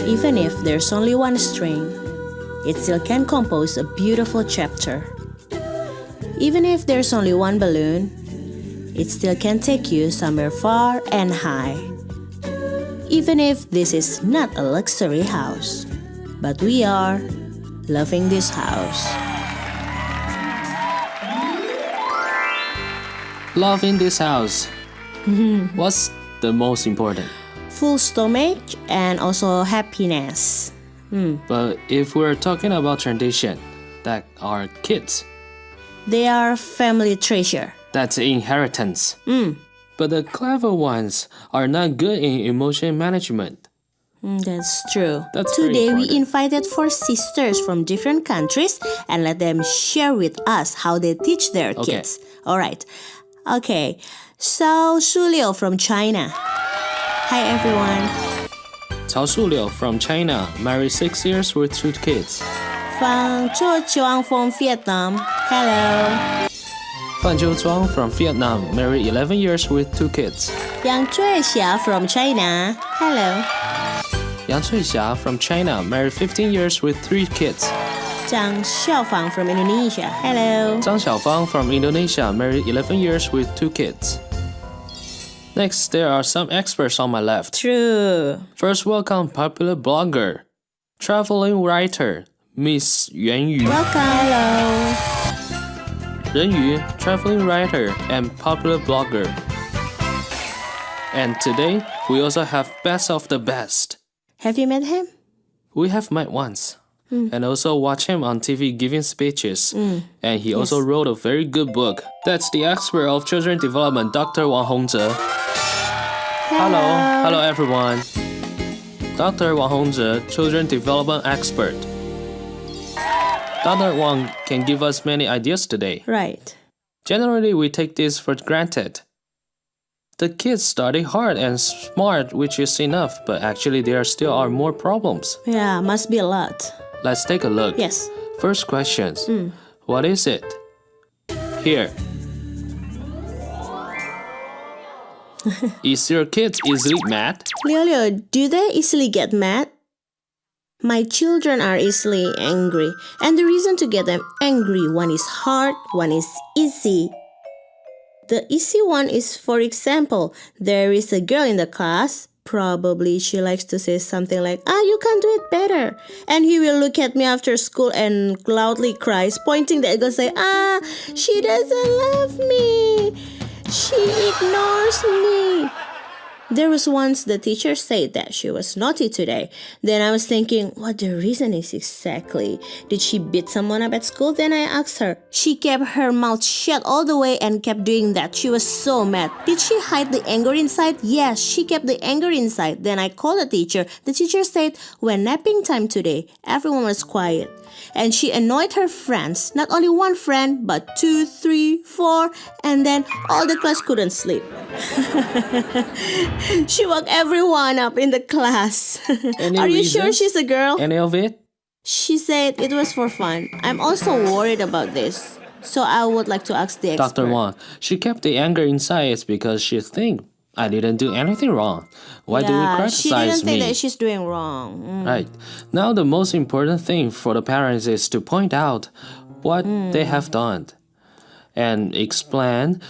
Even if there's only one string, it still can compose a beautiful chapter. Even if there's only one balloon, it still can take you somewhere far and high. Even if this is not a luxury house, but we are loving this house. Loving this house. What's the most important? Full stomach and also happiness. But if we're talking about tradition, that are kids, They are family treasure. that's inheritance. But the clever ones are not good in emotion management. That's true. That's very Today we important. invited 4 sisters from different countries and let them share with us how they teach their Okay. kids. Alright. Okay. So Shulio from China. Hi everyone. Cao Shuliu from China, married 6 years with 2 kids. Fang Chuang from Vietnam. Hello. Fan Zhuang from Vietnam, married 11 years with 2 kids. Yang Xia from China. Hello. Yang Cuixia from China, married 15 years with 3 kids. Zhang Xiaofang from Indonesia. Hello. Zhang Xiaofang from Indonesia, married 11 years with 2 kids. Next, there are some experts on my left. True. First, welcome popular blogger, traveling writer, Miss Yuan Yu. Welcome. Hello. Ren Yu, traveling writer and popular blogger. And today, we also have best of the best. Have you met him? We have met once. And also watch him on TV giving speeches. And he also wrote a very good book. That's the expert of children development, Dr. Wang Hongzhe. Hello everyone. Dr. Wang Hongzhe, children development expert. Dr. Wang can give us many ideas today. Right. Generally, we take this for granted. The kids study hard and smart, which is enough, but actually there still are more problems. Yeah, must be a lot. Let's take a look. Yes. First questions. What is it? Here. Is your kids easily mad? Leo, do they easily get mad? My children are easily angry. And the reason to get them angry, one is hard, one is easy. The easy one is, for example, there is a girl in the class. Probably she likes to say something like, you can do it better. And he will look at me after school and loudly cries, pointing that and say, she doesn't love me. She ignores me. There was once the teacher said that she was naughty today. Then I was thinking, what the reason is exactly? Did she beat someone up at school? Then I asked her. She kept her mouth shut all the way and kept doing that. She was so mad. Did she hide the anger inside? Yes, she kept the anger inside. Then I called the teacher. The teacher said, when napping time today, everyone was quiet. And she annoyed her friends. Not only one friend, but 2, 3, 4. And then all the class couldn't sleep. She woke everyone up in the class. Are you sure reasons? she's a girl? Any of it? She said it was for fun. I'm also worried about this. So I would like to ask the expert. Dr. Wang, she kept the anger inside because she thinks I didn't do anything wrong. Why do you she criticize didn't think me? that she's doing wrong. Right. Now the most important thing for the parents is to point out what they have done and explain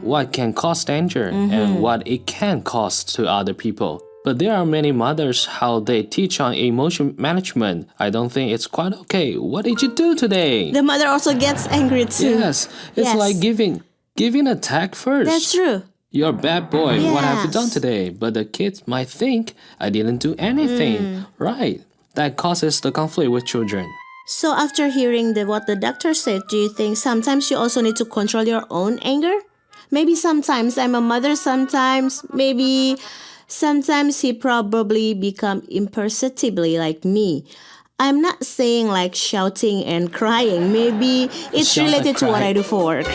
what can cause danger and what it can cause to other people. But there are many mothers how they teach on emotion management. I don't think it's quite okay. What did you do today? The mother also gets angry too. Yes, it's Yes. like giving a tag first. That's true. You're a bad boy. What have you Yes. done today? But the kids might think I didn't do anything. Right. That causes the conflict with children. So after hearing what the doctor said, do you think sometimes you also need to control your own anger? Maybe sometimes I'm a mother, sometimes he probably become imperceptibly like me. I'm not saying like shouting and crying. Maybe it's Shout and related to what cry. I do for work.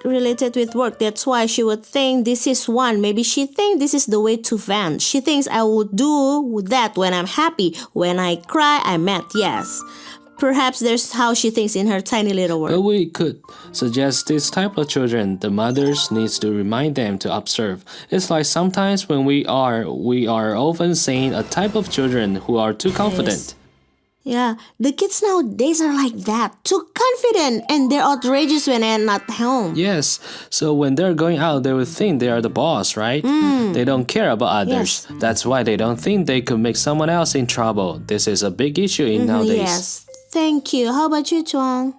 Related with work. That's why she would think this is one. Maybe she thinks this is the way to vent. She thinks I would do that when I'm happy. When I cry, I'm mad, yes. Perhaps there's how she thinks in her tiny little But world. we could suggest this type of children, the mothers needs to remind them to observe. It's like sometimes when we are often seeing a type of children who are too confident. Yeah, the kids nowadays are like that, too confident, and they're outrageous when they're not home. Yes, so when they're going out, they will think they are the boss, right? They don't care about others. Yes. That's why they don't think they could make someone else in trouble. This is a big issue in nowadays. Yes, thank you. How about you, Chuang?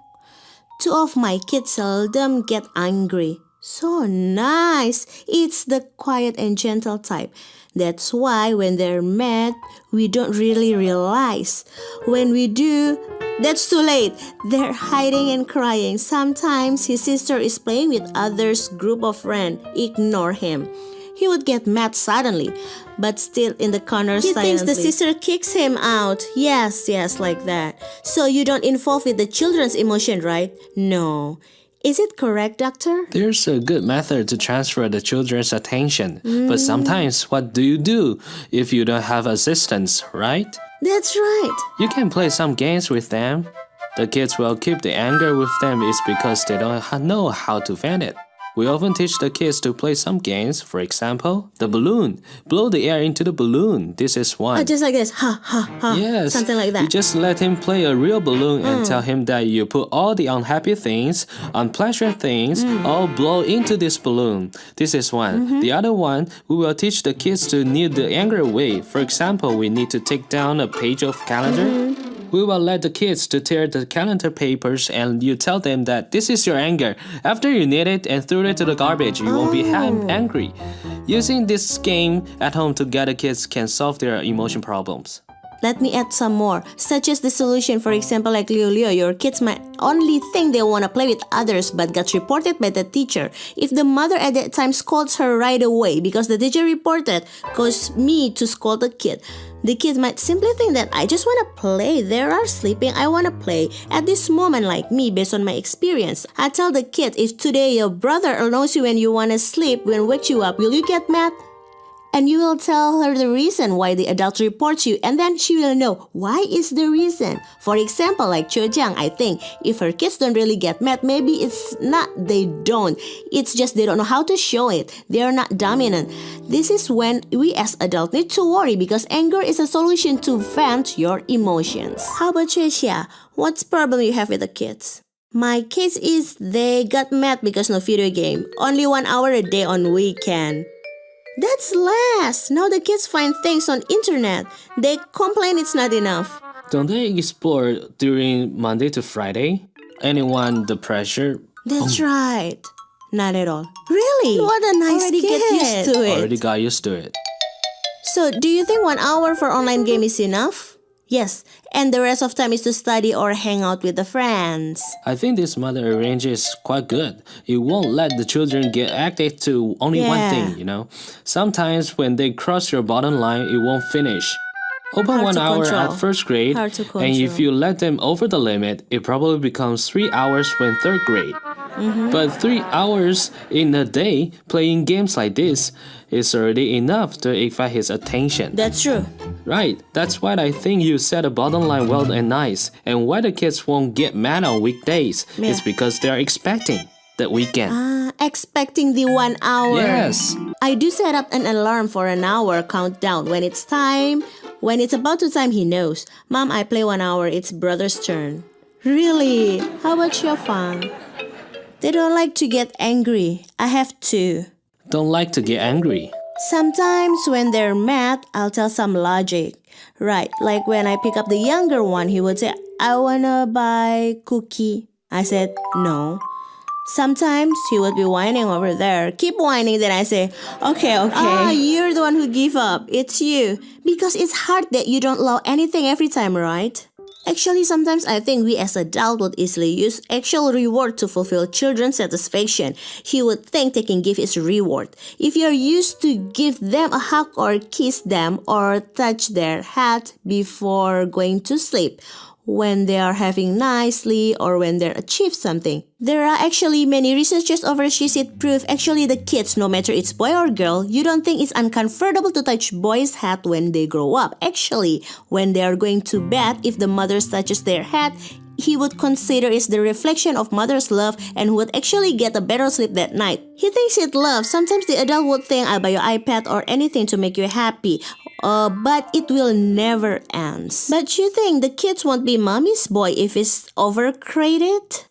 Two of my kids seldom get angry. So nice. It's the quiet and gentle type. That's why when they're mad, we don't really realize. When we do, that's too late. They're hiding and crying. Sometimes his sister is playing with others' group of friends. Ignore him. He would get mad suddenly, but still in the corner silently. He thinks the sister kicks him out. Yes, like that. So you don't involve with the children's emotion, right? No. Is it correct, doctor? There's a good method to transfer the children's attention. But sometimes, what do you do if you don't have assistance, right? That's right. You can play some games with them. The kids will keep the anger with them is because they don't know how to vent it. We often teach the kids to play some games. For example, the balloon. Blow the air into the balloon. This is one. Just like this. Ha, ha, ha. Yes. Something like that. You just let him play a real balloon and tell him that you put all the unhappy things, unpleasant things, all blow into this balloon. This is one. The other one, we will teach the kids to kneel the anger away. For example, we need to take down a page of calendar. We will let the kids to tear the calendar papers and you tell them that this is your anger. After you knit it and threw it to the garbage, you won't be angry. Using this game at home together, kids can solve their emotion problems. Let me add some more. Suggest the solution. For example, like Leo, your kids might only think they want to play with others but got reported by the teacher. If the mother at that time scolds her right away because the teacher reported, caused me to scold the kid might simply think that I just want to play. They are sleeping. I want to play. At this moment, like me, based on my experience, I tell the kid, if today your brother annoys you when you want to sleep, when wakes you up, will you get mad? And you will tell her the reason why the adult reports you, and then she will know why is the reason. For example, like Cho Jiang, I think if her kids don't really get mad, maybe it's not they don't. It's just they don't know how to show it. They are not dominant. This is when we as adults need to worry because anger is a solution to vent your emotions. How about you, Xia? What's the problem you have with the kids? My case is they got mad because no video game. Only 1 hour a day on weekend. That's less. Now the kids find things on internet. They complain it's not enough. Don't they explore during Monday to Friday? Anyone the pressure? That's right. Not at all. Really? What a nice Already kid. Get used to it. Already got used to it. So, do you think 1 hour for online game is enough? Yes. And the rest of time is to study or hang out with the friends. I think this mother arranges quite good. It won't let the children get addicted to only one thing, you know. Sometimes when they cross your bottom line, it won't finish. Open Hard 1 to hour control. at first grade, Hard to and if control. you let them over the limit, it probably becomes 3 hours when third grade. But 3 hours in a day playing games like this is already enough to excite his attention. That's true. Right, that's why I think you set a bottom line well and nice. And why the kids won't get mad on weekdays is because they're expecting the weekend. Expecting the 1 hour. Yes. I do set up an alarm for an hour countdown. When it's time, when it's about to time, he knows. Mom, I play 1 hour. It's brother's turn. Really? How about your fun? They don't like to get angry. I have to. Don't like to get angry. Sometimes when they're mad, I'll tell some logic. Right, like when I pick up the younger one, he would say, I wanna buy cookie. I said, no. Sometimes he would be whining over there. Keep whining, then I say, okay. You're the one who give up. It's you. Because it's hard that you don't allow anything every time, right? Actually, sometimes I think we as adults would easily use actual reward to fulfill children's satisfaction. He would think they can give his reward. If you're used to give them a hug or kiss them or touch their head before going to sleep, when they are having nicely, or when they achieve something. There are actually many researchers overseas it prove actually the kids, no matter it's boy or girl, you don't think it's uncomfortable to touch boy's head when they grow up. Actually, when they are going to bed, if the mother touches their head, he would consider it's the reflection of mother's love and would actually get a better sleep that night. He thinks it love. Sometimes the adult would think I'll buy you iPad or anything to make you happy. But it will never end. But you think the kids won't be mommy's boy if it's overcrated?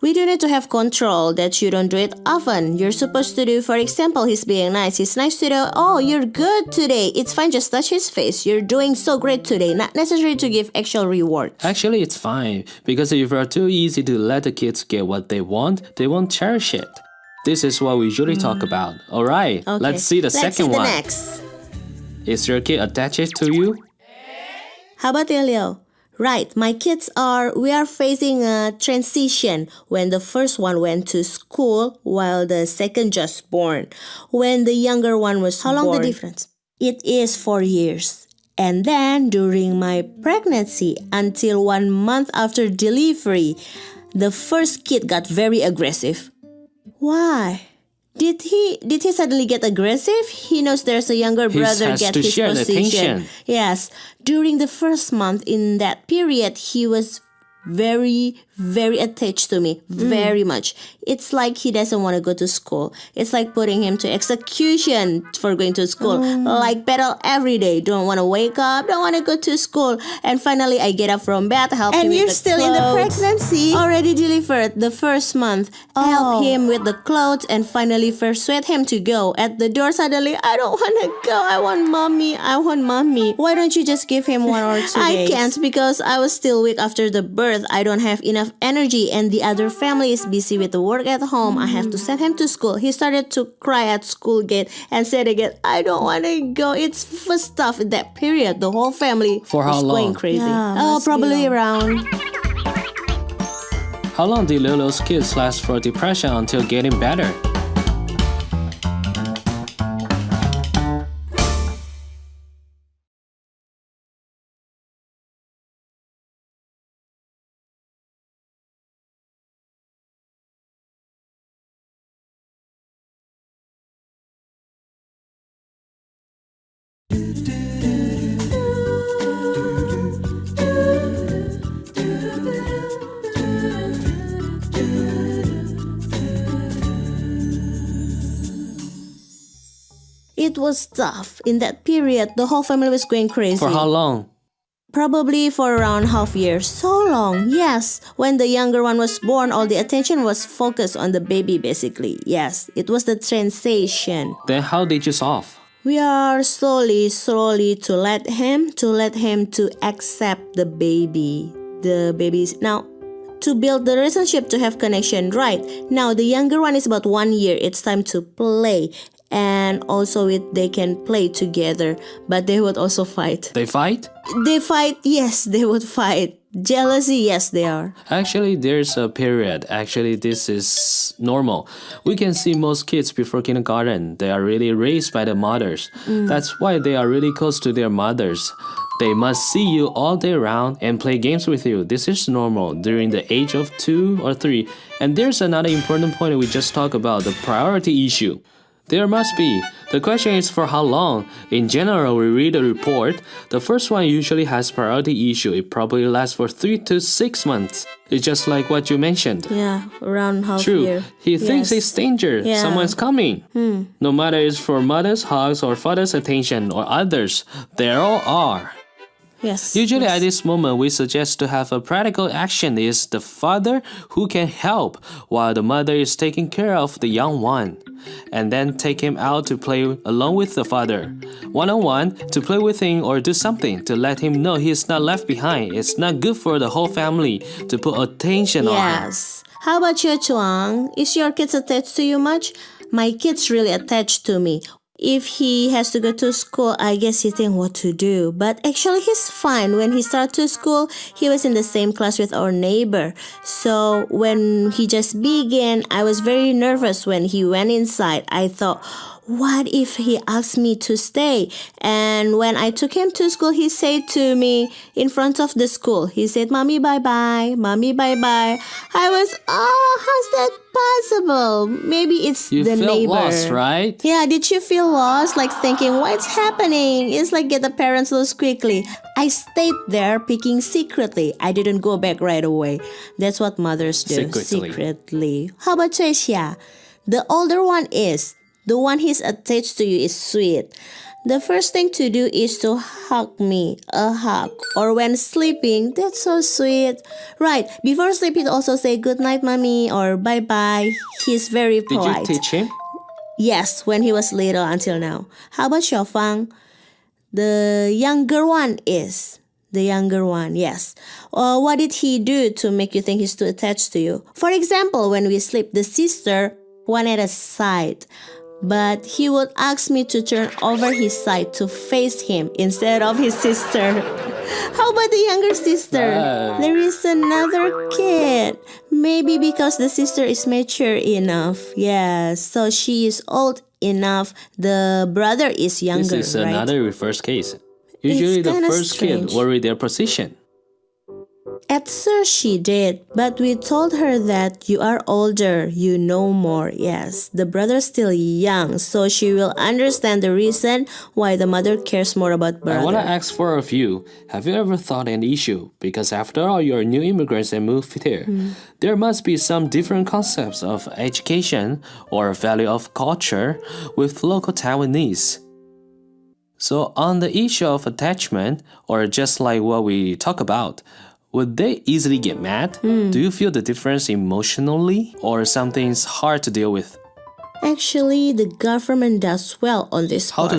We do need to have control that you don't do it often. You're supposed to do, for example, he's being nice. He's nice to do, oh, you're good today. It's fine, just touch his face. You're doing so great today. Not necessary to give actual reward. Actually, it's fine, because if you're too easy to let the kids get what they won't cherish it. This is what we usually talk about. Alright, Okay. let's see the second one. Next. Is your kid attached to you? How about you, Leo? Right, we are facing a transition when the first one went to school while the second just born. When the younger one was born. How long the difference? It is 4 years. And then during my pregnancy, until 1 month after delivery, the first kid got very aggressive. Why? Did he suddenly get aggressive? He knows there's a younger brother get his position. Yes. During the first month in that period, he was very, very attached to me. Very much. It's like he doesn't want to go to school. It's like putting him to execution for going to school. Like pedal every day. Don't want to wake up. Don't want to go to school. And finally, I get up from bed, help him with the clothes. And you're still in the pregnancy. Already delivered the first month. Help him with the clothes and finally persuade him to go. At the door, suddenly, I don't want to go. I want mommy. Why don't you just give him 1 or 2 days? I can't because I was still weak after the birth. I don't have enough energy and the other family is busy with the work at home. I have to send him to school. He started to cry at school gate and said again, I don't want to go. It's first tough in that period. The whole family was going crazy. Yeah, probably around. How long did Lolo's kids last for depression until getting better? It was tough. In that period, the whole family was going crazy. For how long? Probably for around half year. So long, yes. When the younger one was born, all the attention was focused on the baby basically. Yes, it was the transition. Then how did you solve? We are slowly to let him to accept the baby. The babies now to build the relationship, to have connection, right? Now the younger one is about 1 year. It's time to play. And also they can play together, but they would also fight. They fight? They fight, yes, they would fight. Jealousy, yes, they are. Actually, there's a period. Actually, this is normal. We can see most kids before kindergarten, they are really raised by the mothers. That's why they are really close to their mothers. They must see you all day round and play games with you. This is normal during the age of 2 or 3. And there's another important point we just talked about, the priority issue. There must be. The question is for how long. In general, we read a report. The first one usually has priority issue. It probably lasts for 3 to 6 months. It's just like what you mentioned. Yeah, around half True. year. He thinks it's danger. Yeah. Someone's coming. No matter it's for mother's hugs or father's attention or others, there all are. Yes. Usually at this moment, we suggest to have a practical action is the father who can help while the mother is taking care of the young one. And then take him out to play along with the father. One-on-one, to play with him or do something to let him know he's not left behind. It's not good for the whole family to put attention on him. Yes. How about you, Chuang? Is your kids attached to you much? My kid's really attached to me. If he has to go to school, I guess he thinks what to do. But actually, he's fine. When he started to school, he was in the same class with our neighbor. So when he just began, I was very nervous when he went inside. I thought, what if he asked me to stay? And when I took him to school, he said to me in front of the school, he said, Mommy, bye-bye. Mommy, bye-bye. I was, how's that possible? Maybe it's You the felt neighbor. lost, right? Yeah, did you feel lost? Like thinking, what's happening? It's like get the parents lost quickly. I stayed there peeking secretly. I didn't go back right away. That's what mothers do. Secretly. How about Cheshia? The older one is. The one he's attached to you is sweet. The first thing to do is to hug me, a hug. Or when sleeping, that's so sweet. Right, before sleep he'd also say good night, mommy, or bye-bye. He's very polite. Did you teach him? Yes, when he was little until now. How about Xiaofang? The younger one is. The younger one, yes. What did he do to make you think he's too attached to you? For example, when we sleep, the sister one at a side. But he would ask me to turn over his side to face him instead of his sister. How about the younger sister? There is another kid. Maybe because the sister is mature enough. Yeah, so she is old enough. The brother is younger, This is right? another reverse case. Usually the first kid worry their position. At first she did, but we told her that you are older, you know more. Yes, the brother's still young, so she will understand the reason why the mother cares more about brother. I want to ask for a few. Have you ever thought an issue? Because after all, you're new immigrants and moved here. There must be some different concepts of education or value of culture with local Taiwanese. So on the issue of attachment, or just like what we talk about, would they easily get mad? Do you feel the difference emotionally? Or something's hard to deal with? Actually, the government does well on this part.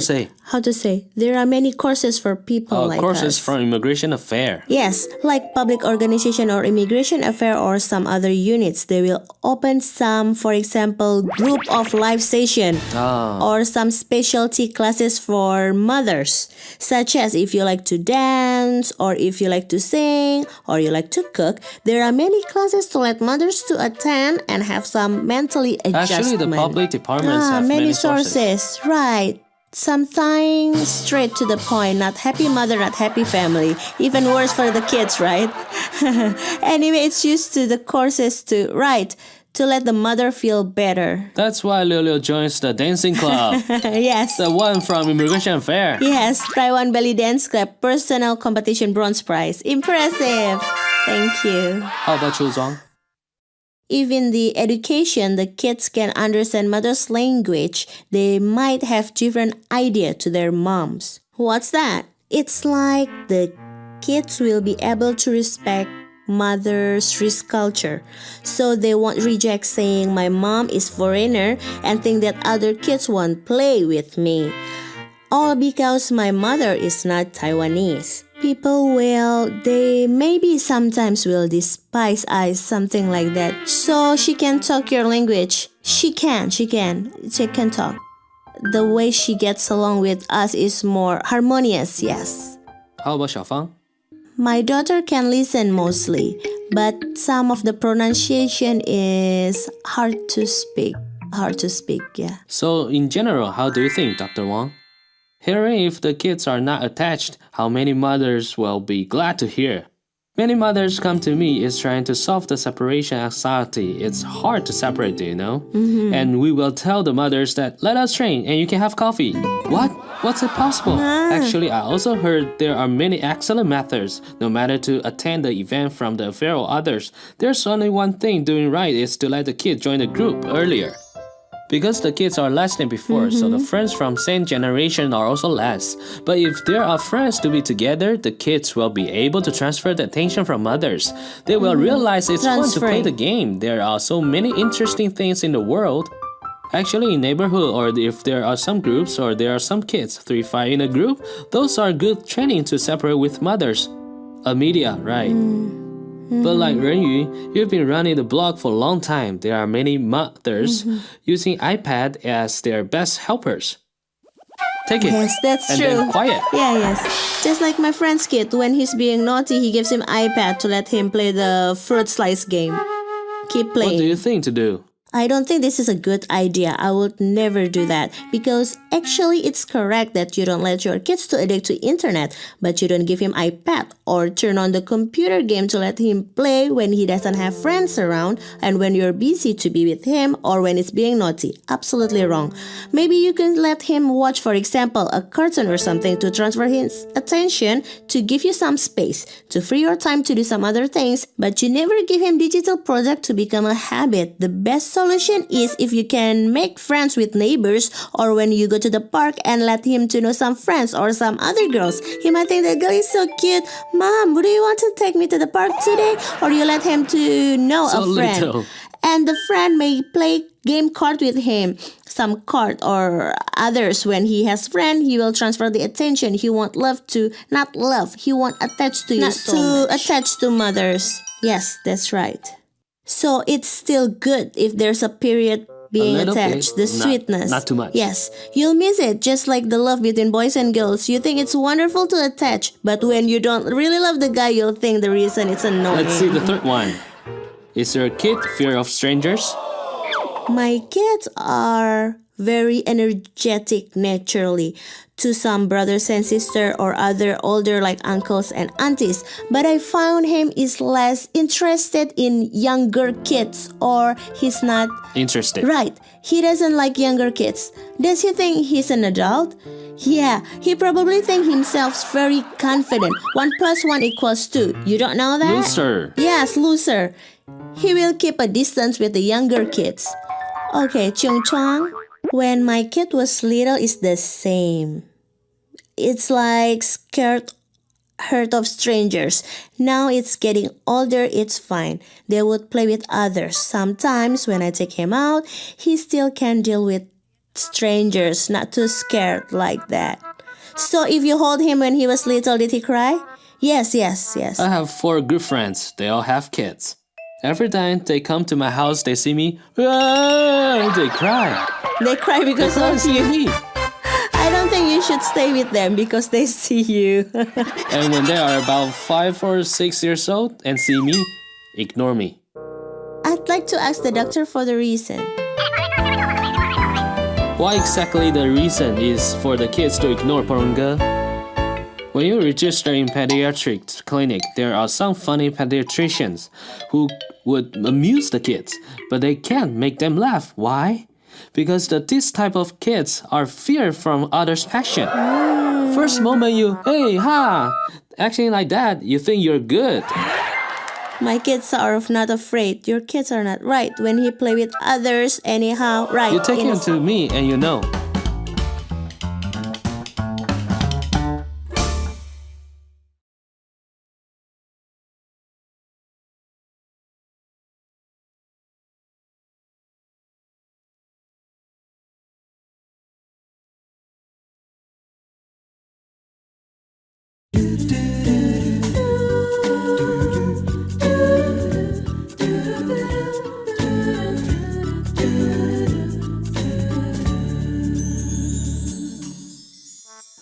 How to say? There are many courses for people like courses us. from immigration affair. Yes, like public organization or immigration affair or some other units. They will open some, for example, group of live session or some specialty classes for mothers, such as if you like to dance or if you like to sing or you like to cook. There are many classes to let mothers to attend and have some mentally adjustment. Actually, the public departments have many sources. Right. Sometimes straight to the point, not happy mother, not happy family. Even worse for the kids, right? Anyway, it's used to the courses to let the mother feel better. That's why Leo joins the dancing club. Yes. The one from Immigration Affair. Yes, Taiwan Belly Dance Club Personal Competition Bronze Prize. Impressive. Thank you. How about Chu Zhuang? Even the education, the kids can understand mother's language. They might have different idea to their moms. What's that? It's like the kids will be able to respect mother's rich culture. So they won't reject saying my mom is foreigner and think that other kids won't play with me. All because my mother is not Taiwanese. People they maybe sometimes will despise us, something like that. So she can talk your language. She can talk. The way she gets along with us is more harmonious, yes. How about Xiaofang? My daughter can listen mostly, but some of the pronunciation is hard to speak, yeah. So in general, how do you think, Dr. Wang? Hearing if the kids are not attached, how many mothers will be glad to hear. Many mothers come to me is trying to solve the separation anxiety. It's hard to separate, you know? And we will tell the mothers that let us train and you can have coffee. What? What's it possible? Actually, I also heard there are many excellent methods. No matter to attend the event from the affair or others, there's only one thing doing right is to let the kid join the group earlier. Because the kids are less than before, so the friends from same generation are also less. But if there are friends to be together, the kids will be able to transfer the attention from others. They will realize it's fun to play the game. There are so many interesting things in the world. Actually, in neighborhood, or if there are some groups or there are some kids, 3-5 in a group, those are good training to separate with mothers. A media, right? But like Renyu, you've been running the blog for a long time. There are many mothers using iPad as their best helpers. Take it. Yes, that's and true. Then quiet. Yeah, yes. Just like my friend's kid, when he's being naughty, he gives him iPad to let him play the fruit slice game. Keep playing. What do you think to do? I don't think this is a good idea. I would never do that because actually it's correct that you don't let your kids to addict to internet, but you don't give him iPad or turn on the computer game to let him play when he doesn't have friends around and when you're busy to be with him or when it's being naughty. Absolutely wrong. Maybe you can let him watch, for example, a cartoon or something to transfer his attention, to give you some space, to free your time to do some other things, but you never give him digital product to become a habit. The best solution is if you can make friends with neighbors or when you go to the park and let him to know some friends or some other girls. He might think that girl is so cute. Mom, do you want to take me to the park today? Or you let him to know So a friend. little. And the friend may play game card with him, some card or others. When he has friend, he will transfer the attention. He won't not love. He won't attach to you Not so to much. Attach to mothers. Yes, that's right. So it's still good if there's a period being little attached, bit, the sweetness. not too much. Yes, you'll miss it, just like the love between boys and girls. You think it's wonderful to attach, but when you don't really love the guy, you'll think the reason it's annoying. Let's see the third one. Is your kid fear of strangers? My kids are very energetic naturally to some brothers and sisters or other older like uncles and aunties, but I found him is less interested in younger kids, or he's not Interested. right. He doesn't like younger kids. Does he think he's an adult? Yeah, he probably thinks himself very confident. 1 + 1 = 2. You don't know that? Loser. Yes, loser. He will keep a distance with the younger kids. Okay, Chung Chuang. When my kid was little, it's the same. It's like scared, hurt of strangers. Now it's getting older, it's fine. They would play with others. Sometimes when I take him out, he still can deal with strangers, not too scared like that. So if you hold him when he was little, did he cry? Yes. I have 4 good friends. They all have kids. Every time they come to my house, they see me. They cry. They cry because They of see you. me. I don't think you should stay with them because they see you. And when they are about 5 or 6 years old and see me, ignore me. I'd like to ask the doctor for the reason. Why exactly the reason is for the kids to ignore Porunga? When you register in pediatric clinic, there are some funny pediatricians who would amuse the kids, but they can't make them laugh. Why? Because this type of kids are fear from others' passion. First moment you, hey, ha, acting like that, you think you're good. My kids are not afraid. Your kids are not right. When he play with others anyhow, right. You take him to me and you know.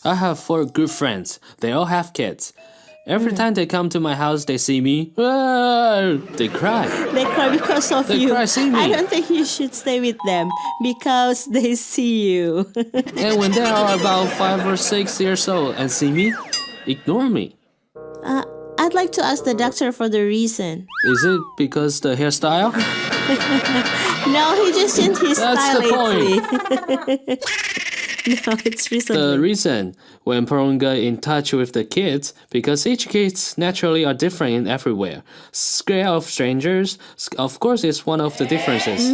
I have 4 good friends. They all have kids. Every time they come to my house, they see me. They cry. They cry because of They you. cry, see me. I don't think you should stay with them because they see you. And when they are about 5 or 6 years old and see me, ignore me. I'd like to ask the doctor for the reason. Is it because the hairstyle? No, he just changed his That's style the lately. No, it's recently. The reason when Porunga in touch with the kids, because each kids naturally are different in everywhere. Scare of strangers, of course, is one of the differences.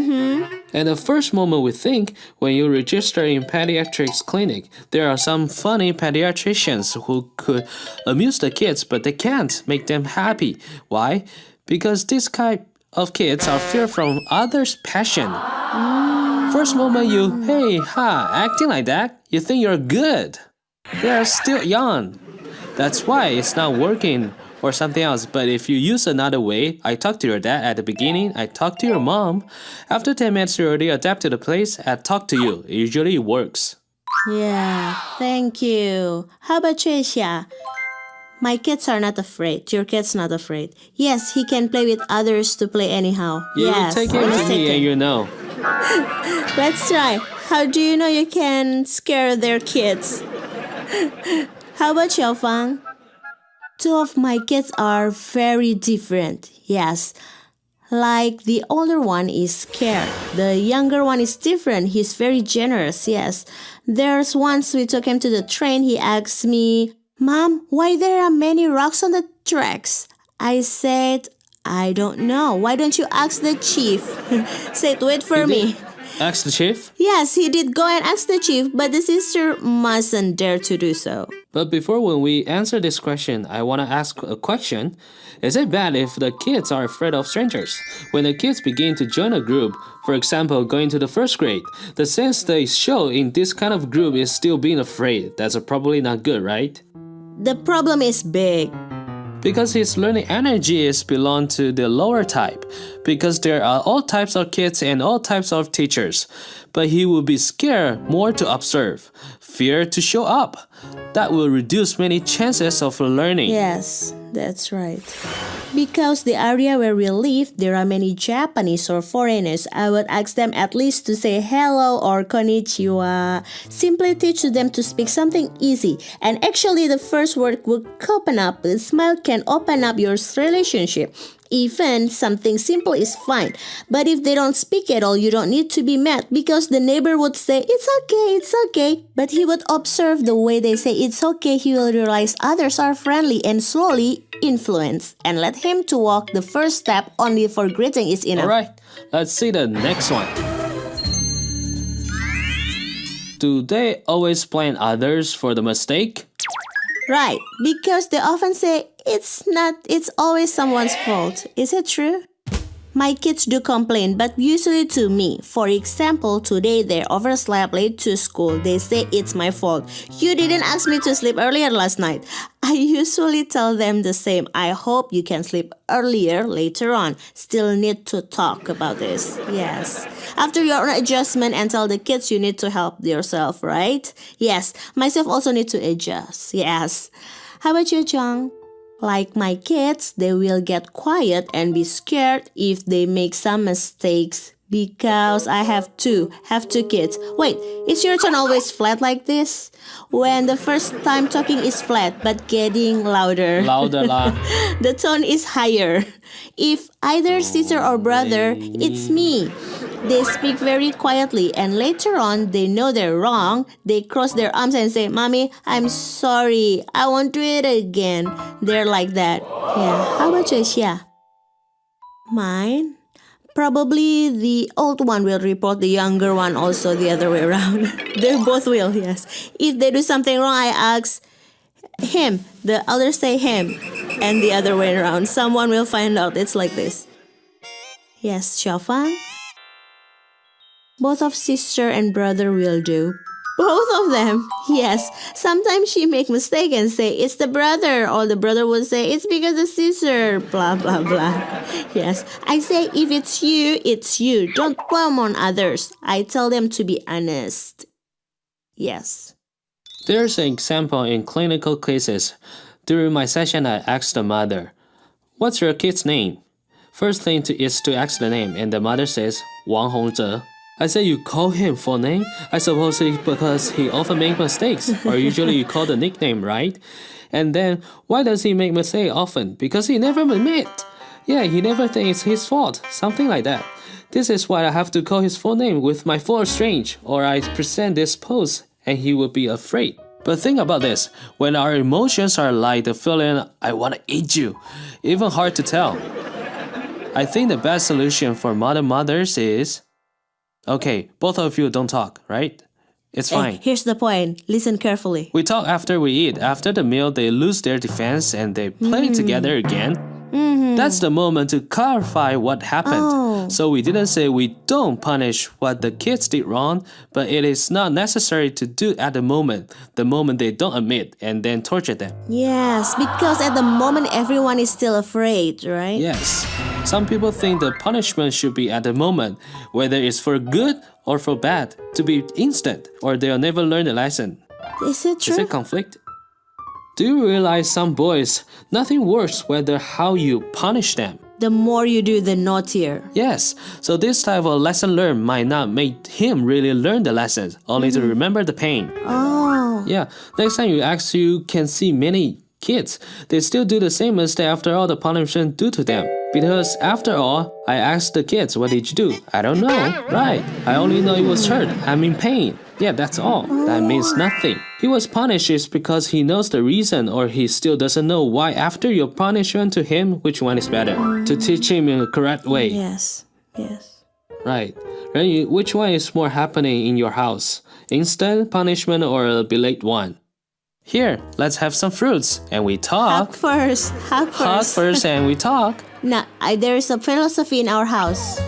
And the first moment we think, when you register in pediatrics clinic, there are some funny pediatricians who could amuse the kids, but they can't make them happy. Why? Because this type of kids are fear from others' passion. First moment you, hey, ha, acting like that, you think you're good. They are still young. That's why it's not working or something else. But if you use another way, I talk to your dad at the beginning, I talk to your mom. After 10 minutes, you already adapt to the place, I talk to you. Usually it works. Yeah, thank you. How about Chesha? My kids are not afraid. Your kid's not afraid. Yes, he can play with others to play anyhow. You yes, take him in a to me second. and you know. Let's try. How do you know you can scare their kids? How about Xiaofang? Two of my kids are very different. Yes. Like the older one is scared. The younger one is different. He's very generous. Yes. There's once we took him to the train. He asked me, "Mom, why there are many rocks on the tracks?" I said, "I don't know. Why don't you ask the chief?" Said, "Wait for me." Ask the chief? Yes, he did go and ask the chief, but the sister mustn't dare to do so. But before when we answer this question, I want to ask a question. Is it bad if the kids are afraid of strangers? When the kids begin to join a group, for example, going to the first grade, the sense they show in this kind of group is still being afraid. That's probably not good, right? The problem is big. Because his learning energy is belong to the lower type. Because there are all types of kids and all types of teachers. But he will be scared more to observe, fear to show up. That will reduce many chances of learning. Yes, that's right. Because the area where we live, there are many Japanese or foreigners. I would ask them at least to say hello or konnichiwa. Simply teach them to speak something easy. And actually, the first word will open up. A smile can open up your relationship. Even something simple is fine. But if they don't speak at all, you don't need to be mad because the neighbor would say, it's okay. But he would observe the way they say it's okay. He will realize others are friendly and slowly influence and let him to walk the first step only for greeting is enough. Alright, let's see the next one. Do they always blame others for the mistake? Right, because they often say it's always someone's fault. Is it true? My kids do complain, but usually to me. For example, today they overslept late to school. They say it's my fault. You didn't ask me to sleep earlier last night. I usually tell them the same. I hope you can sleep earlier later on. Still need to talk about this. Yes. After your own adjustment and tell the kids you need to help yourself, right? Yes. Myself also need to adjust. Yes. How about you, Jung? Like my kids, they will get quiet and be scared if they make some mistakes because I have two kids. Wait, is your tone always flat like this? When the first time talking is flat but getting louder. Louder lah. The tone is higher. If either sister or brother, it's me. They speak very quietly and later on they know they're wrong. They cross their arms and say, "Mommy, I'm sorry. I won't do it again." They're like that. Yeah. How about you, Xia? Mine? Probably the old one will report the younger one also the other way around. They both will, yes. If they do something wrong, I ask him. The others say him. And the other way around. Someone will find out. It's like this. Yes, Xiaofang? Both of sister and brother will do. Both of them, yes. Sometimes she make mistake and say it's the brother, or the brother will say it's because the sister, blah blah blah. Yes, I say if it's you, it's you. Don't blame on others. I tell them to be honest. Yes. There's an example in clinical cases. During my session, I asked the mother, "What's your kid's name?" First thing is to ask the name, and the mother says, "Wang Hongzhe." I say, "You call him full name?" I suppose it's because he often makes mistakes, or usually you call the nickname, right? And then, why does he make mistakes often? Because he never admit. Yeah, he never thinks it's his fault, something like that. This is why I have to call his full name with my full strange, or I present this pose, and he will be afraid. But think about this, when our emotions are like the feeling, "I want to eat you," even hard to tell. I think the best solution for modern mothers is, okay, both of you don't talk, right? It's fine. Hey, here's the point. Listen carefully. We talk after we eat. After the meal, they lose their defense and they play together again. That's the moment to clarify what happened. So we didn't say we don't punish what the kids did wrong, but it is not necessary to do at the moment they don't admit, and then torture them. Yes, because at the moment everyone is still afraid, right? Yes. Some people think the punishment should be at the moment, whether it's for good or for bad, to be instant, or they'll never learn the lesson. Is it true? Is it conflict? Do you realize some boys, nothing works whether how you punish them? The more you do, the naughtier. Yes, so this type of lesson learned might not make him really learn the lessons, only to remember the pain. Oh. Yeah, next time you can see many kids, they still do the same mistake after all the punishment due to them. Because after all, I asked the kids, what did you do? I don't know. Right, I only know it was hurt. I'm in pain. Yeah, that's all. That means nothing. He was punished is because he knows the reason, or he still doesn't know why after your punishment to him, which one is better. To teach him in the correct way. Yes. Right. Which one is more happening in your house? Instant punishment or a delayed one? Here, let's have some fruits and we talk. Hug first. And we talk. Now, there's a philosophy in our house.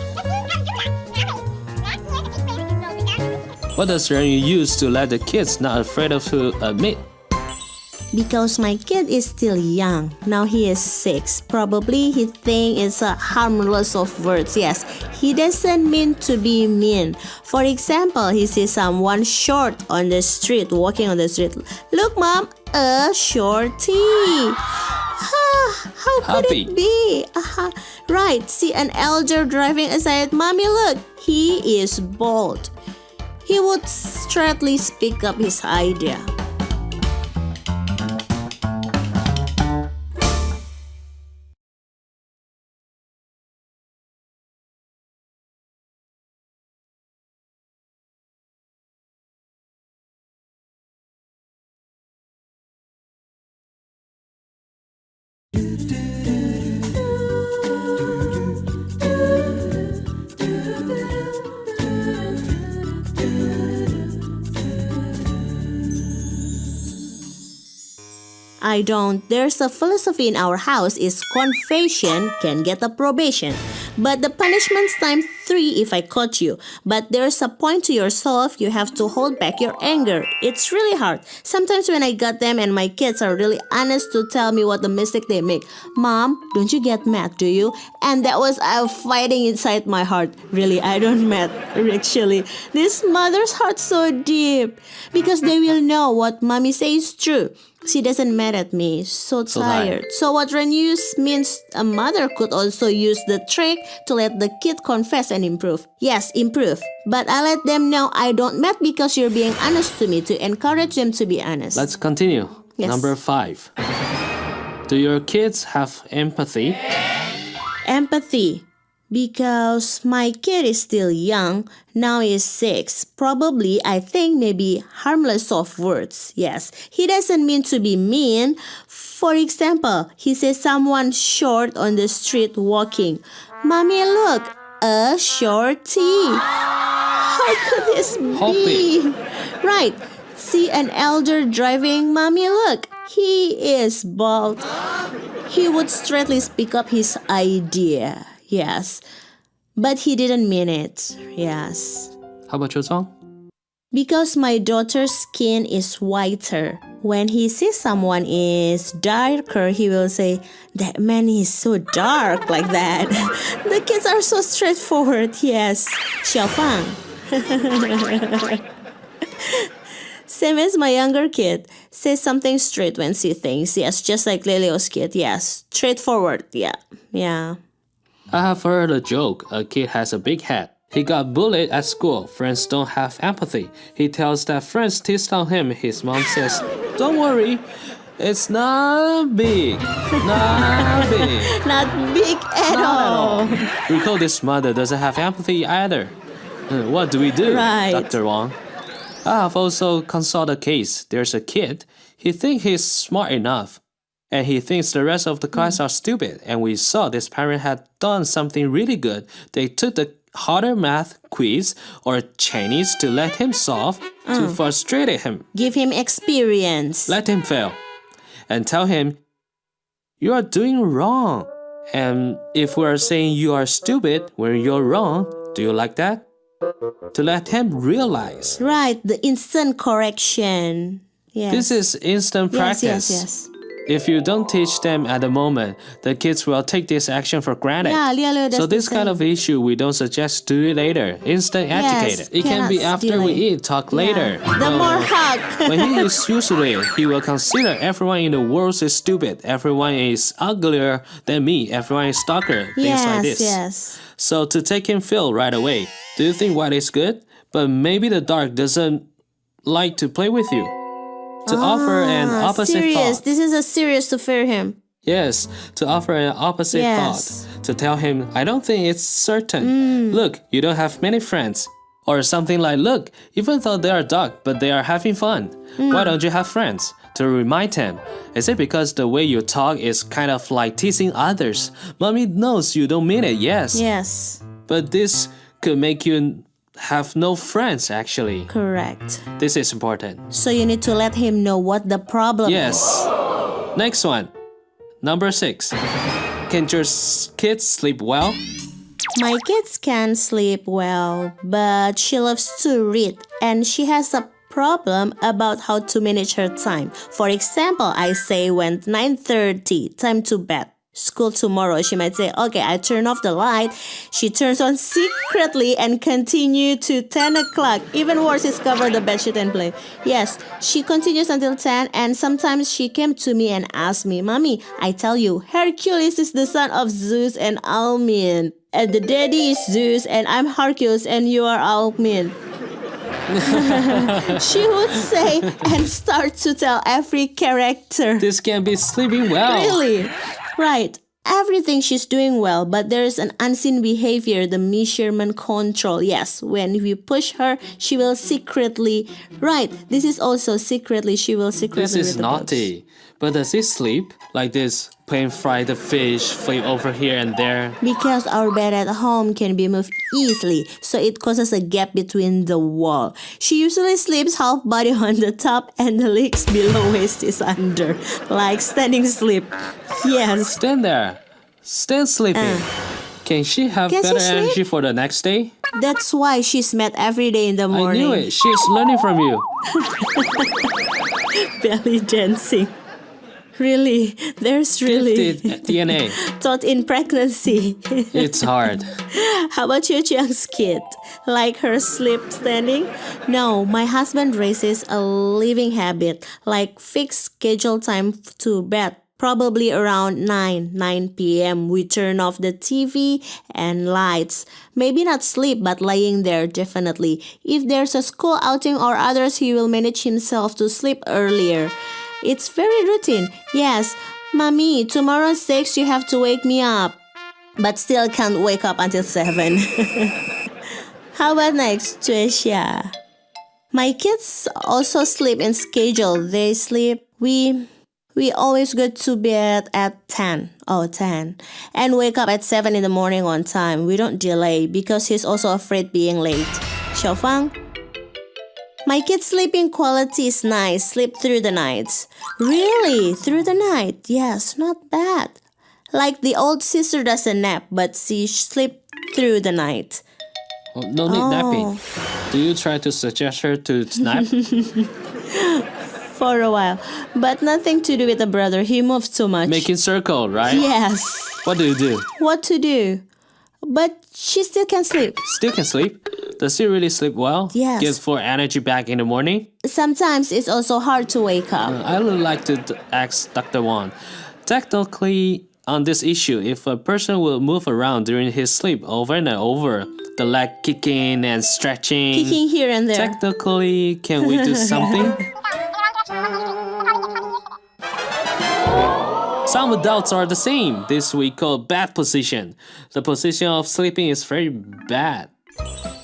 What does Ren Yu use to let the kids not afraid of to admit? Because my kid is still young. Now he is 6. Probably he thinks it's a harmless of words. Yes, he doesn't mean to be mean. For example, he sees someone short on the street, walking on the street. Look, Mom, a shorty. How could it be? Right, see an elder driving aside. Mommy, look, he is bald. He would straightly speak up his idea. I don't. There's a philosophy in our house is confession can get a probation. But the punishment's time 3 if I caught you. But there's a point to yourself, you have to hold back your anger. It's really hard. Sometimes when I got them and my kids are really honest to tell me what the mistake they make. Mom, don't you get mad, do you? And that was fighting inside my heart. Really, I don't mad, actually. This mother's heart's so deep. Because they will know what mommy says is true. She doesn't mad at me. So tired. So what Ren use means a mother could also use the trick to let the kid confess and improve. Yes, improve. But I let them know I don't mad because you're being honest to me, to encourage them to be honest. Let's continue. Yes. Number 5. Do your kids have empathy? Empathy. Because my kid is still young, now he's 6. Probably, I think maybe harmless of words. Yes, he doesn't mean to be mean. For example, he says someone short on the street walking. Mommy, look, a shorty. How could this be? Right, see an elder driving. Mommy, look, he is bald. He would straightly speak up his idea. Yes, but he didn't mean it. Yes. How about your song? Because my daughter's skin is whiter. When he sees someone is darker, he will say, that man is so dark, like that. The kids are so straightforward. Yes. Xiaofang. Same as my younger kid. Says something straight when she thinks. Yes, just like Leleo's kid. Yes. Straightforward. Yeah. I have heard a joke. A kid has a big head. He got bullied at school. Friends don't have empathy. He tells that friends teased on him. His mom says, don't worry. It's not big. Not big. Not big at all. Recall this mother doesn't have empathy either. What do we do, right. Dr. Wang? I have also consulted a case. There's a kid. He thinks he's smart enough. And he thinks the rest of the class are stupid. And we saw this parent had done something really good. They took the harder math quiz or Chinese to let him solve to frustrate him. Give him experience. Let him fail. And tell him, you are doing wrong. And if we are saying you are stupid when you're wrong, do you like that? To let him realize. Right, the instant correction. Yes. This is instant practice. Yes. If you don't teach them at the moment, the kids will take this action for granted. Yeah, that's so the this kind same. of issue we don't suggest do it later. Instant educated. It can be cannot after we delay. eat, talk later. The more hug. When he is usually, he will consider everyone in the world is stupid. Everyone is uglier than me. Everyone is stalker. Things like this. Yes. So to take him feel right away, do you think white is good? But maybe the dark doesn't like to play with you. To offer an opposite serious. thought. This is a serious to fear him. Yes, to offer an opposite Yes. thought. To tell him, I don't think it's certain. Look, you don't have many friends. Or something like, look, even though they are dark, but they are having fun. Why don't you have friends? To remind him, is it because the way you talk is kind of like teasing others? Mommy knows you don't mean it, yes. Yes. But this could make you have no friends actually. Correct. This is important. So you need to let him know what the problem Yes. is. Next one. Number 6. Can your kids sleep well? My kids can sleep well, but she loves to read and she has a problem about how to manage her time. For example, I say when 9:30, time to bed. School tomorrow, she might say, okay, I turn off the light. She turns on secretly and continue to 10 o'clock. Even worse is cover the bedsheet and play. Yes, she continues until 10 and sometimes she came to me and asked me, Mommy, I tell you, Hercules is the son of Zeus and Alcmene. And the daddy is Zeus and I'm Hercules and you are Alcmene. She would say and start to tell every character. This can be sleeping well. Really? Right. Everything she's doing well, but there's an unseen behavior, the measurement control. Yes, when we push her, she will secretly. Right, this is also secretly, she will secretly. This is read the books. naughty. But does he sleep? Like this, playing fry the fish, flip over here and there? Because our bed at home can be moved easily, so it causes a gap between the wall. She usually sleeps half body on the top and the legs below waist is under, like standing sleep. Yes. Stand there. Stand sleeping. Can she have Can she better sleep? energy for the next day? That's why she's mad every day in the I morning. knew it. She's learning from you. Belly dancing. Really, there's really Gifted DNA. taught in pregnancy. It's hard. How about your Chiang's kid? Like her sleep standing? No, my husband raises a living habit, like fixed schedule time to bed. Probably around 9 p.m. We turn off the TV and lights. Maybe not sleep, but lying there definitely. If there's a school outing or others, he will manage himself to sleep earlier. It's very routine. Yes, Mommy, tomorrow 6 you have to wake me up. But still can't wake up until 7. How about next, Tuesha? My kids also sleep in schedule. They sleep. We always go to bed at 10. Oh, 10. And wake up at 7 in the morning on time. We don't delay because he's also afraid being late. Xiaofang? My kids' sleeping quality is nice. Sleep through the night. Really? Through the night? Yes, not bad. Like the old sister doesn't nap, but she sleeps through the night. Oh, no need napping. Do you try to suggest her to nap? For a while. But nothing to do with the brother. He moves too much. Making circle, right? Yes. What do you do? What to do? But she still can sleep. Still can sleep? Does he really sleep well? Yes. Gets full energy back in the morning? Sometimes it's also hard to wake up. I would like to ask Dr. Wang. Technically, on this issue, if a person will move around during his sleep over and over, the leg kicking and stretching, Kicking here and there. technically, can we do something? Some adults are the same. This we call bad position. The position of sleeping is very bad.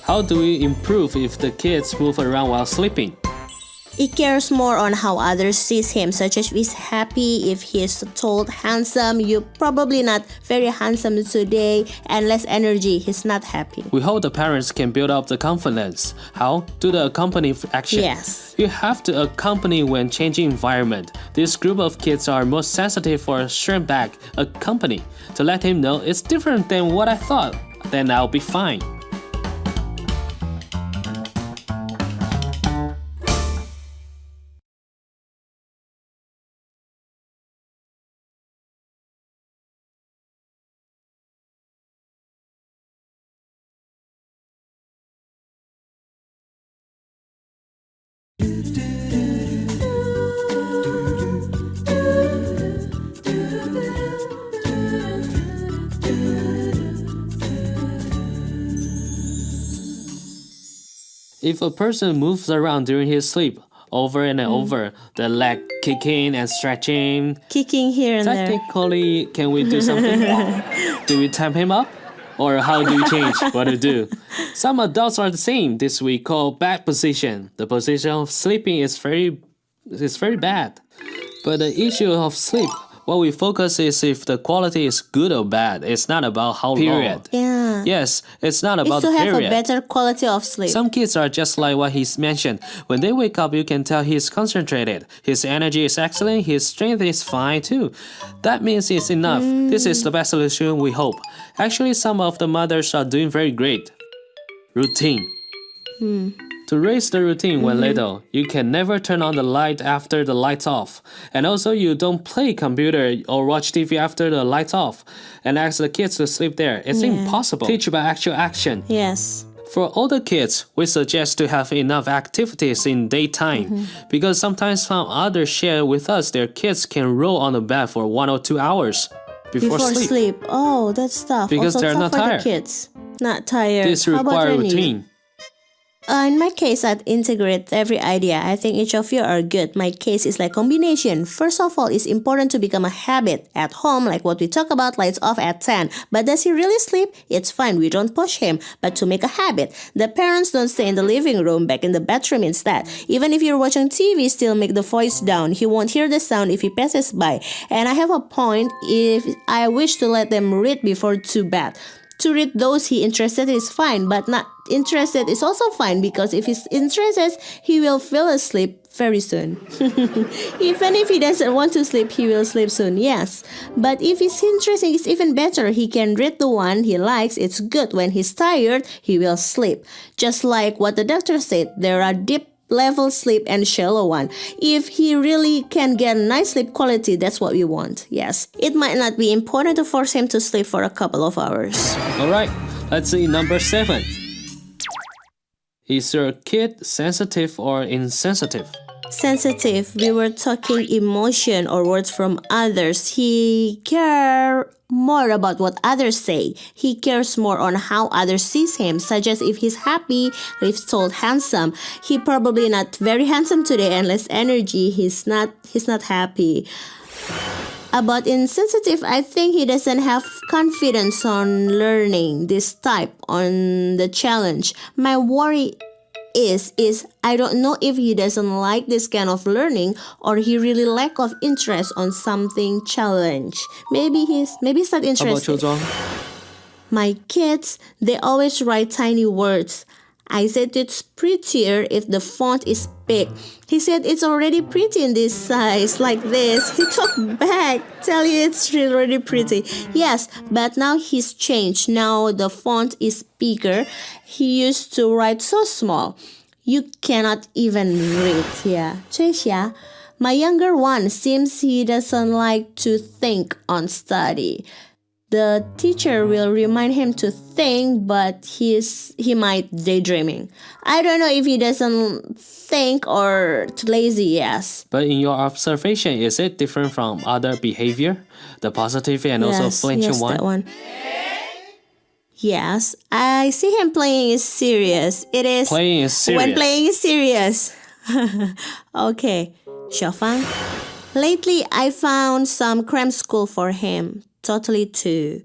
How do we improve if the kids move around while sleeping? He cares more on how others see him, such as if he's happy, if he's told handsome, you're probably not very handsome today, and less energy, he's not happy. We hope the parents can build up the confidence. How? Do the accompany action. Yes. You have to accompany when changing environment. This group of kids are most sensitive for a shrink back accompany to let him know it's different than what I thought. Then I'll be fine. If a person moves around during his sleep, over and over, the leg kicking and stretching, Kicking here and there. technically, can we do something? Do we tap him up? Or how do you change what to do? Some adults are the same. This we call bad position. The position of sleeping is very bad. But the issue of sleep, what we focus is if the quality is good or bad. It's not about how long. Yeah. Yes, it's not about It's to the have period. a better quality of sleep. Some kids are just like what he's mentioned. When they wake up, you can tell he's concentrated. His energy is excellent. His strength is fine too. That means it's enough. This is the best solution we hope. Actually, some of the mothers are doing very great. Routine. To raise the routine when little, you can never turn on the light after the light's off. And also you don't play computer or watch TV after the light's off and ask the kids to sleep there. It's impossible. Teach by actual action. Yes. For older kids, we suggest to have enough activities in daytime because sometimes some others share with us their kids can roll on the bed for 1 or 2 hours before sleep. Oh, that's tough. Because also they're tough not for tired. The kids. Not tired. This How about requires Rennie? routine. In my case, I'd integrate every idea. I think each of you are good. My case is like combination. First of all, it's important to become a habit. At home, like what we talk about, lights off at 10. But does he really sleep? It's fine. We don't push him. But to make a habit, the parents don't stay in the living room, back in the bedroom instead. Even if you're watching TV, still make the voice down. He won't hear the sound if he passes by. And I have a point if I wish to let them read before to bed. To read those he interested is fine, but not interested is also fine because if he's interested, he will fall asleep very soon. Even if he doesn't want to sleep, he will sleep soon, yes. But if he's interested, it's even better. He can read the one he likes. It's good. When he's tired, he will sleep. Just like what the doctor said, there are deep level sleep and shallow one. If he really can get nice sleep quality, that's what we want. Yes, it might not be important to force him to sleep for a couple of hours. Alright, let's see number 7. Is your kid sensitive or insensitive? Sensitive. We were talking emotion or words from others. He cares more about what others say. He cares more on how others sees him, such as if he's happy, if he's told handsome. He probably not very handsome today and less energy. He's not happy. About insensitive, I think he doesn't have confidence on learning this type on the challenge. My worry is I don't know if he doesn't like this kind of learning or he really lack of interest on something challenge. Maybe he's not How about interested. Chozong? My kids, they always write tiny words. I said it's prettier if the font is big. He said it's already pretty in this size, like this. He talked back, tell you it's already pretty. Yes, but now he's changed. Now the font is bigger. He used to write so small. You cannot even read. Yeah. 吹霞. My younger one seems he doesn't like to think on study. The teacher will remind him to think, but he might daydreaming. I don't know if he doesn't think or too lazy, yes. But in your observation, is it different from other behavior? The positive and also flinching one? That one. Yes, I see him playing is serious. It is Playing is serious. when playing is serious. Okay, Xiaofang. Lately, I found some cram school for him. Totally two.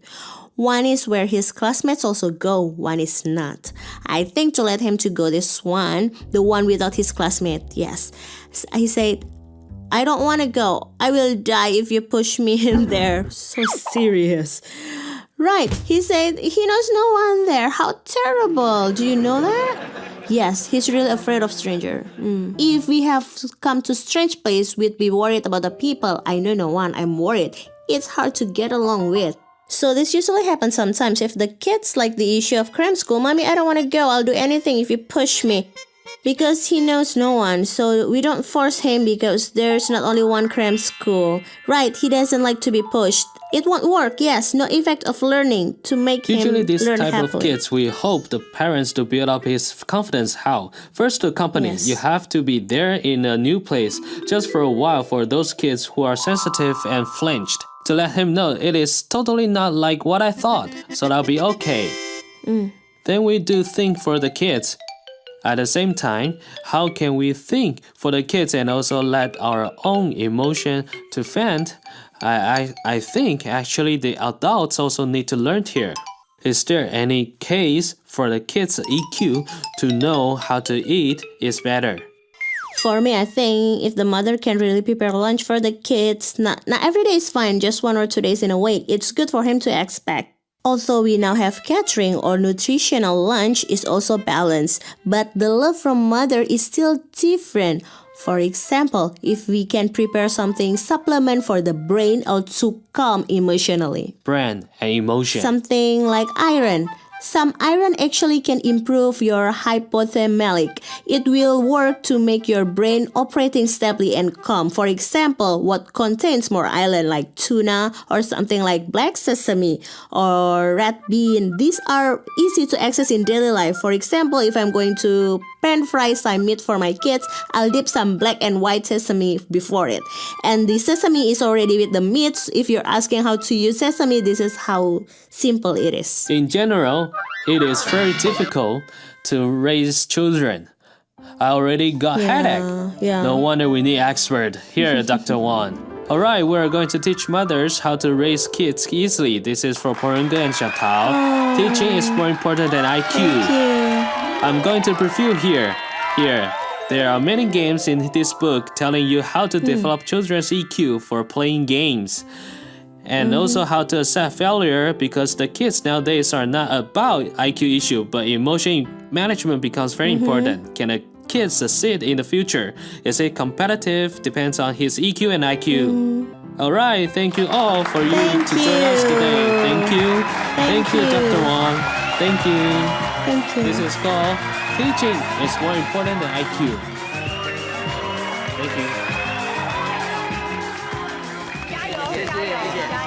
One is where his classmates also go, one is not. I think to let him to go this one, the one without his classmate, yes. He said, I don't want to go. I will die if you push me in there. So serious. Right, he said he knows no one there. How terrible. Do you know that? Yes, he's really afraid of stranger. If we have come to strange place, we'd be worried about the people. I know no one. I'm worried. It's hard to get along with. So this usually happens sometimes if the kids like the issue of cram school. Mommy, I don't want to go. I'll do anything if you push me. Because he knows no one, so we don't force him because there's not only one cram school. Right, he doesn't like to be pushed. It won't work, yes, no effect of learning to make Usually him this learn type happily. of kids, we hope the parents to build up his confidence. How? First to accompany. Yes. You have to be there in a new place just for a while for those kids who are sensitive and flinched. To let him know it is totally not like what I thought, so that'll be okay. Then we do think for the kids. At the same time, how can we think for the kids and also let our own emotion to vent? I think actually the adults also need to learn here. Is there any case for the kids' EQ to know how to eat is better? For me, I think if the mother can really prepare lunch for the kids, not every day is fine, just 1 or 2 days in a week. It's good for him to expect. Also, we now have catering or nutritional lunch is also balanced, but the love from mother is still different. For example, if we can prepare something supplement for the brain or to calm emotionally. Brain and emotion. Something like iron. Some iron actually can improve your hypothalamic. It will work to make your brain operating stably and calm. For example, what contains more iron like tuna or something like black sesame or red bean. These are easy to access in daily life. For example, if I'm going to pan fry some meat for my kids, I'll dip some black and white sesame before it. And the sesame is already with the meat. If you're asking how to use sesame, this is how simple it is. In general, it is very difficult to raise children. I already got headache. Yeah. No wonder we need expert. Here, Dr. Wan. Alright, we're going to teach mothers how to raise kids easily. This is for Porunga and Chantal. Teaching is more important than IQ. I'm going to preview here. There are many games in this book telling you how to develop children's EQ for playing games. And also how to accept failure, because the kids nowadays are not about IQ issue, but emotion management becomes very important. Can a kid succeed in the future? Is it competitive? Depends on his EQ and IQ. Alright, thank you all for you to join us today. Thank you. Thank you, Dr. Wong. Thank you. Thank you. This is called Teaching is More Important Than IQ. Thank you. 加油！加油！加油！